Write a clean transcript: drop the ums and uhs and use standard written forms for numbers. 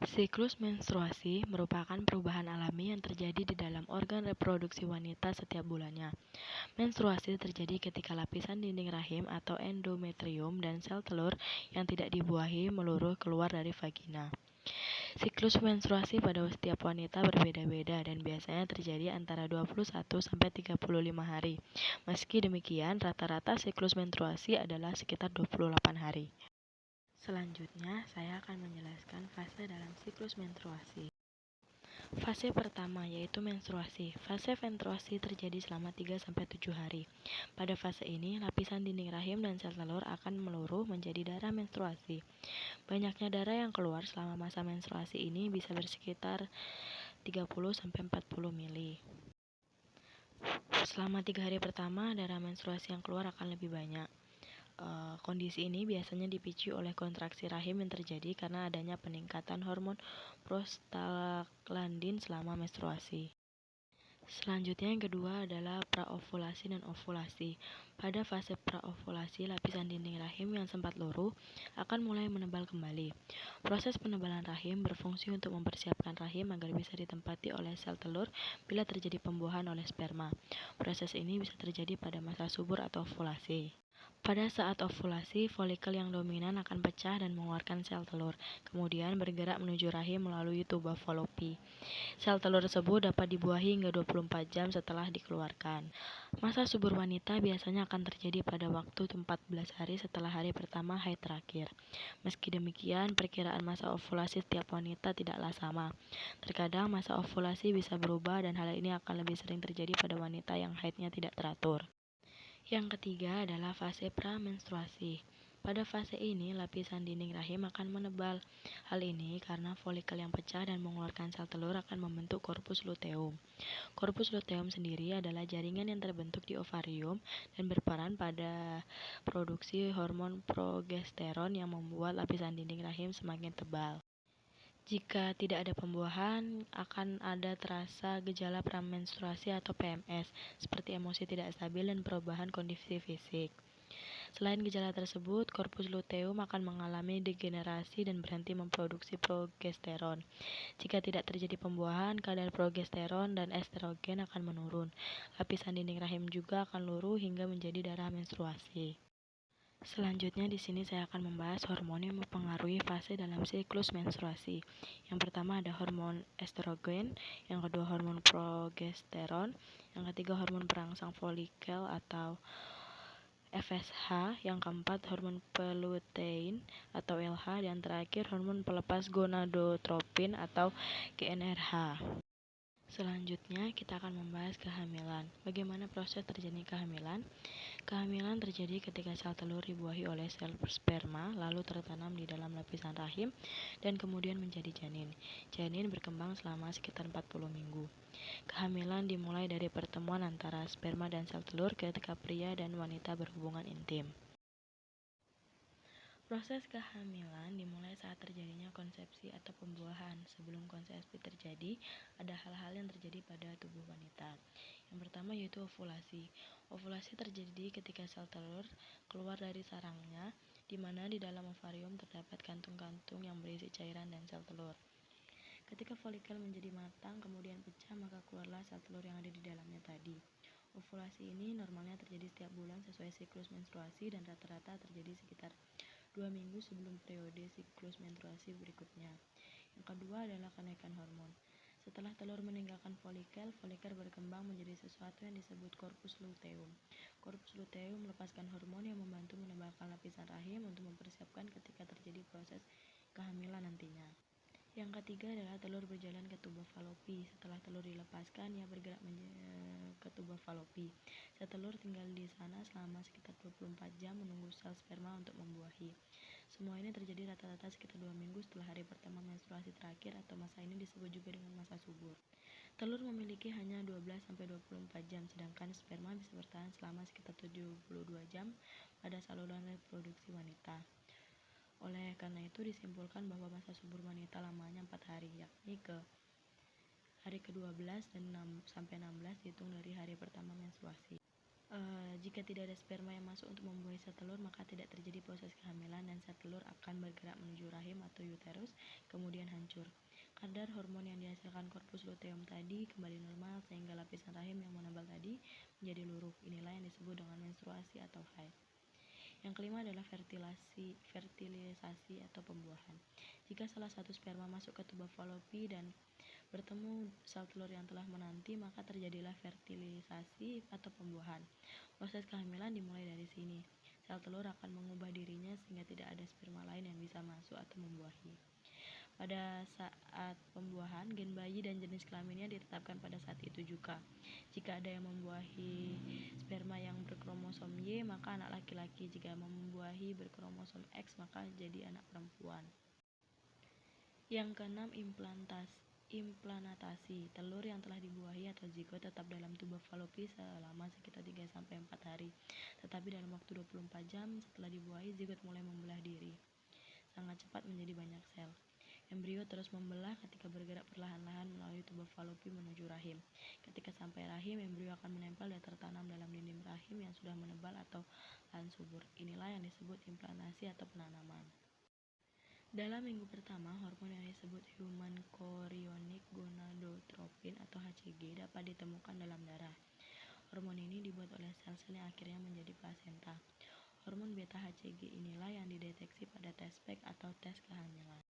Siklus menstruasi merupakan perubahan alami yang terjadi di dalam organ reproduksi wanita setiap bulannya. Menstruasi terjadi ketika lapisan dinding rahim atau endometrium dan sel telur yang tidak dibuahi meluruh keluar dari vagina. Siklus menstruasi pada setiap wanita berbeda-beda dan biasanya terjadi antara 21 sampai 35 hari. Meski demikian, rata-rata siklus menstruasi adalah sekitar 28 hari. Selanjutnya, saya akan menjelaskan fase dalam siklus menstruasi. Fase pertama yaitu menstruasi. Fase menstruasi terjadi selama 3-7 hari. Pada fase ini, lapisan dinding rahim dan sel telur akan meluruh menjadi darah menstruasi. Banyaknya darah yang keluar selama masa menstruasi ini bisa bersekitar 30-40 mili. Selama 3 hari pertama, darah menstruasi yang keluar akan lebih banyak. Kondisi ini biasanya dipicu oleh kontraksi rahim yang terjadi karena adanya peningkatan hormon prostaglandin selama menstruasi. Selanjutnya yang kedua adalah praovulasi dan ovulasi. Pada fase praovulasi, lapisan dinding rahim yang sempat luruh akan mulai menebal kembali. Proses penebalan rahim berfungsi untuk mempersiapkan rahim agar bisa ditempati oleh sel telur bila terjadi pembuahan oleh sperma. Proses ini bisa terjadi pada masa subur atau ovulasi. Pada saat ovulasi, folikel yang dominan akan pecah dan mengeluarkan sel telur, kemudian bergerak menuju rahim melalui tuba falopi. Sel telur tersebut dapat dibuahi hingga 24 jam setelah dikeluarkan. Masa subur wanita biasanya akan terjadi pada waktu 14 hari setelah hari pertama haid terakhir. Meski demikian, perkiraan masa ovulasi setiap wanita tidaklah sama. Terkadang masa ovulasi bisa berubah dan hal ini akan lebih sering terjadi pada wanita yang haidnya tidak teratur. Yang ketiga adalah fase pramenstruasi. Pada fase ini, lapisan dinding rahim akan menebal. Hal ini karena folikel yang pecah dan mengeluarkan sel telur akan membentuk korpus luteum. Korpus luteum sendiri adalah jaringan yang terbentuk di ovarium dan berperan pada produksi hormon progesteron yang membuat lapisan dinding rahim semakin tebal. Jika tidak ada pembuahan, akan ada terasa gejala pramenstruasi atau PMS, seperti emosi tidak stabil dan perubahan kondisi fisik. Selain gejala tersebut, korpus luteum akan mengalami degenerasi dan berhenti memproduksi progesteron. Jika tidak terjadi pembuahan, kadar progesteron dan estrogen akan menurun. Lapisan dinding rahim juga akan luruh hingga menjadi darah menstruasi. Selanjutnya di sini saya akan membahas hormon yang mempengaruhi fase dalam siklus menstruasi. Yang pertama ada hormon estrogen, yang kedua hormon progesteron, yang ketiga hormon perangsang folikel atau FSH, yang keempat hormon pelutein atau LH, dan terakhir hormon pelepas gonadotropin atau GnRH. Selanjutnya kita akan membahas kehamilan. Bagaimana proses terjadi kehamilan? Kehamilan terjadi ketika sel telur dibuahi oleh sel sperma, lalu tertanam di dalam lapisan rahim, dan kemudian menjadi janin. Janin berkembang selama sekitar 40 minggu. Kehamilan dimulai dari pertemuan antara sperma dan sel telur ketika pria dan wanita berhubungan intim. Proses kehamilan dimulai saat terjadinya konsepsi atau pembuahan. Sebelum konsepsi terjadi, ada hal-hal yang terjadi pada tubuh wanita. Yang pertama yaitu ovulasi. Ovulasi terjadi ketika sel telur keluar dari sarangnya, di mana di dalam ovarium terdapat kantung-kantung yang berisi cairan dan sel telur. Ketika folikel menjadi matang kemudian pecah, maka keluarlah sel telur yang ada di dalamnya tadi. Ovulasi ini normalnya terjadi setiap bulan sesuai siklus menstruasi dan rata-rata terjadi sekitar 2 minggu sebelum periode siklus menstruasi berikutnya. Yang kedua adalah kenaikan hormon. Setelah telur meninggalkan folikel, folikel berkembang menjadi sesuatu yang disebut korpus luteum. Korpus luteum melepaskan hormon yang membantu menebalkan lapisan rahim untuk mempersiapkan ketika terjadi proses kehamilan nantinya. Yang ketiga adalah telur berjalan ke tuba falopi. Setelah telur dilepaskan, ia bergerak ke tuba falopi. Sel telur tinggal di sana selama sekitar 24 jam menunggu sel sperma untuk membuahi. Semua ini terjadi rata-rata sekitar 2 minggu setelah hari pertama menstruasi terakhir, atau masa ini disebut juga dengan masa subur. Telur memiliki hanya 12-24 jam, sedangkan sperma bisa bertahan selama sekitar 72 jam pada saluran reproduksi wanita. Oleh karena itu disimpulkan bahwa masa subur wanita lamanya 4 hari, yakni ke hari ke-12 dan 6-16 dihitung dari hari pertama menstruasi. Jika tidak ada sperma yang masuk untuk membuahi sel telur, maka tidak terjadi proses kehamilan dan sel telur akan bergerak menuju rahim atau uterus, kemudian hancur. Kadar hormon yang dihasilkan korpus luteum tadi kembali normal sehingga lapisan rahim yang menebal tadi menjadi luruh. Inilah yang disebut dengan menstruasi atau haid. Yang kelima adalah fertilisasi atau pembuahan. Jika salah satu sperma masuk ke tuba Fallopi dan bertemu sel telur yang telah menanti, maka terjadilah fertilisasi atau pembuahan. Proses kehamilan dimulai dari sini. Sel telur akan mengubah dirinya sehingga tidak ada sperma lain yang bisa masuk atau membuahi. Pada saat pembuahan, gen bayi dan jenis kelaminnya ditetapkan pada saat itu juga. Jika ada yang membuahi sperma yang berkromosom Y, maka anak laki-laki. Jika membuahi berkromosom X, maka jadi anak perempuan. Yang keenam, implantasi. Telur yang telah dibuahi atau zigot tetap dalam tuba Fallopi selama sekitar 3-4 hari. Tetapi dalam waktu 24 jam setelah dibuahi, zigot mulai membelah diri. Sangat cepat menjadi banyak sel. Embrio terus membelah ketika bergerak perlahan-lahan melalui tuba Fallopi menuju rahim. Ketika sampai rahim, embrio akan menempel dan tertanam dalam dinding rahim yang sudah menebal atau lahan subur. Inilah yang disebut implantasi atau penanaman. Dalam minggu pertama, hormon yang disebut human chorionic gonadotropin atau HCG dapat ditemukan dalam darah. Hormon ini dibuat oleh sel-sel yang akhirnya menjadi plasenta. Hormon beta HCG inilah yang dideteksi pada tes pack atau tes kehamilan.